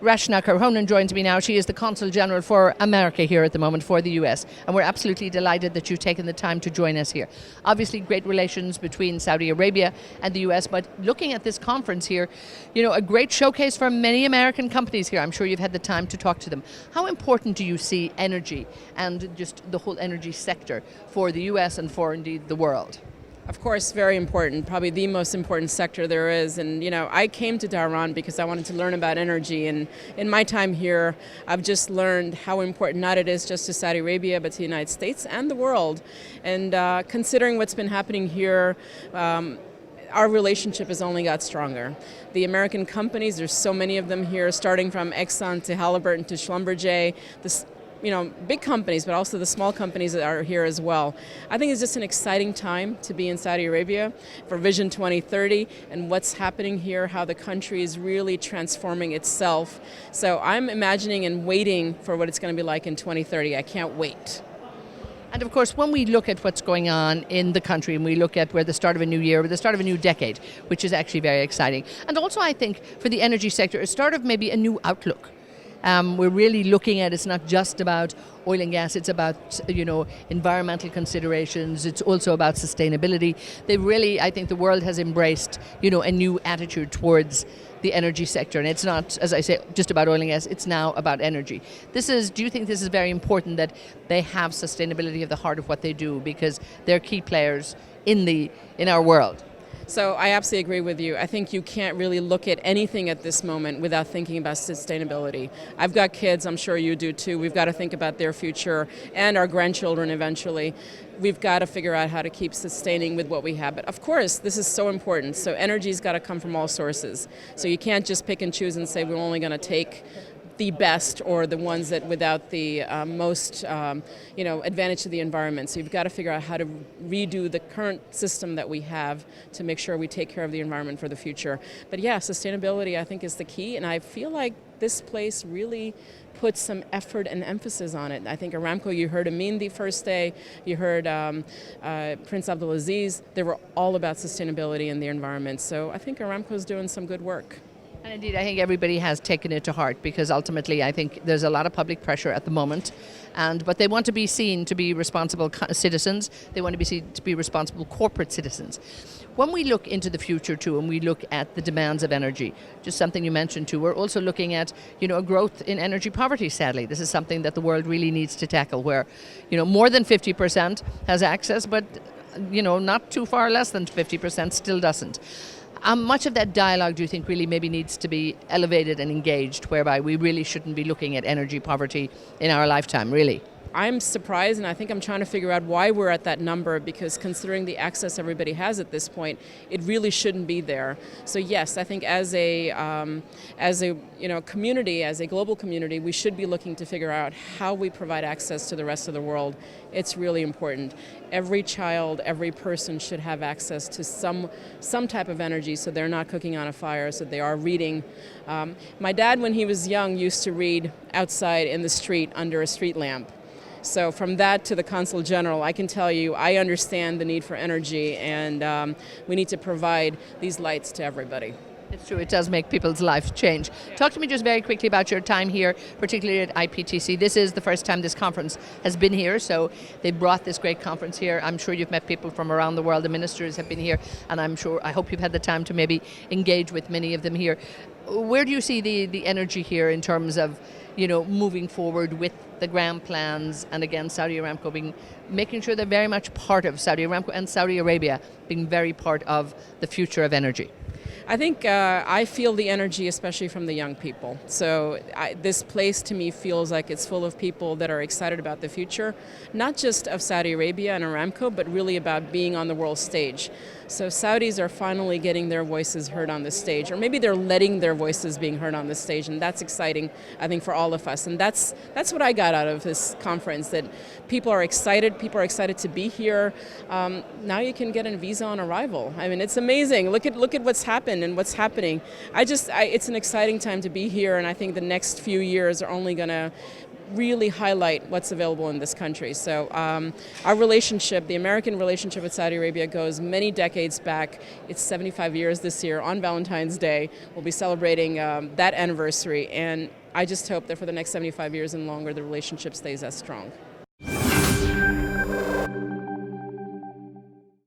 Rachna Korhonen joins me now. She is the Consul General for America here at the moment for the US, and we're absolutely delighted that you've taken the time to join us here. Obviously great relations between Saudi Arabia and the US, but looking at this conference here, you know, a great showcase for many American companies here. I'm sure you've had the time to talk to them. How important do you see energy and just the whole energy sector for the US and for indeed the world? Of course, very important, probably the most important sector there is. And you know, I came to Dhahran because I wanted to learn about energy, and in my time here, I've just learned how important not it is just to Saudi Arabia, but to the United States and the world. And considering what's been happening here, our relationship has only got stronger. The American companies, there's so many of them here, starting from Exxon to Halliburton to Schlumberger, big companies, but also the small companies that are here as well. I think it's just an exciting time to be in Saudi Arabia for Vision 2030 and what's happening here, how the country is really transforming itself. So I'm imagining and waiting for what it's going to be like in 2030. I can't wait. And of course, when we look at what's going on in the country and we look at where the start of a new year, the start of a new decade, which is actually very exciting. And also I think for the energy sector, a start of maybe a new outlook. We're really looking at, it's not just about oil and gas, it's about, environmental considerations, it's also about sustainability. I think the world has embraced, a new attitude towards the energy sector. And it's not, as I say, just about oil and gas, it's now about energy. Do you think this is very important that they have sustainability at the heart of what they do, because they're key players in our world? So I absolutely agree with you. I think you can't really look at anything at this moment without thinking about sustainability. I've got kids, I'm sure you do too. We've got to think about their future and our grandchildren eventually. We've got to figure out how to keep sustaining with what we have. But of course, this is so important. So energy's got to come from all sources. So you can't just pick and choose and say we're only going to take the best or the ones that without the most advantage to the environment. So you've got to figure out how to redo the current system that we have to make sure we take care of the environment for the future. But yeah, sustainability I think is the key, and I feel like this place really put some effort and emphasis on it. I think Aramco, you heard Amin the first day, you heard Prince Abdulaziz, they were all about sustainability and the environment. So I think Aramco's doing some good work. And indeed, I think everybody has taken it to heart, because ultimately I think there's a lot of public pressure at the moment, but they want to be seen to be responsible citizens, they want to be seen to be responsible corporate citizens. When we look into the future too, and we look at the demands of energy, just something you mentioned too, we're also looking at a growth in energy poverty, sadly. This is something that the world really needs to tackle, where more than 50% has access, but not too far less than 50% still doesn't. Much of that dialogue, do you think, really maybe needs to be elevated and engaged, whereby we really shouldn't be looking at energy poverty in our lifetime, really? I'm surprised, and I think I'm trying to figure out why we're at that number, because considering the access everybody has at this point, it really shouldn't be there. So yes, I think as a community, as a global community, we should be looking to figure out how we provide access to the rest of the world. It's really important. Every child, every person should have access to some type of energy, so they're not cooking on a fire, so they are reading. My dad, when he was young, used to read outside in the street under a street lamp. So from that to the Consul General, I can tell you I understand the need for energy, and we need to provide these lights to everybody. It's true, it does make people's lives change. Talk to me just very quickly about your time here, particularly at IPTC. This is the first time this conference has been here, so they brought this great conference here. I'm sure you've met people from around the world. The ministers have been here, and I hope you've had the time to maybe engage with many of them here. Where do you see the energy here in terms of moving forward with the grand plans, and again Saudi Aramco making sure they're very much part of Saudi Aramco and Saudi Arabia being very part of the future of energy? I think I feel the energy, especially from the young people. So this place to me feels like it's full of people that are excited about the future, not just of Saudi Arabia and Aramco, but really about being on the world stage. So Saudis are finally getting their voices heard on this stage, or maybe they're letting their voices being heard on this stage, and that's exciting, I think, for all of us. And that's what I got out of this conference, that people are excited to be here. Now you can get a visa on arrival. I mean, it's amazing. Look at what's happened and what's happening. It's an exciting time to be here, and I think the next few years are only going to really highlight what's available in this country. So our relationship, the American relationship with Saudi Arabia, goes many decades back. It's 75 years this year on Valentine's Day. We'll be celebrating that anniversary, and I just hope that for the next 75 years and longer the relationship stays as strong.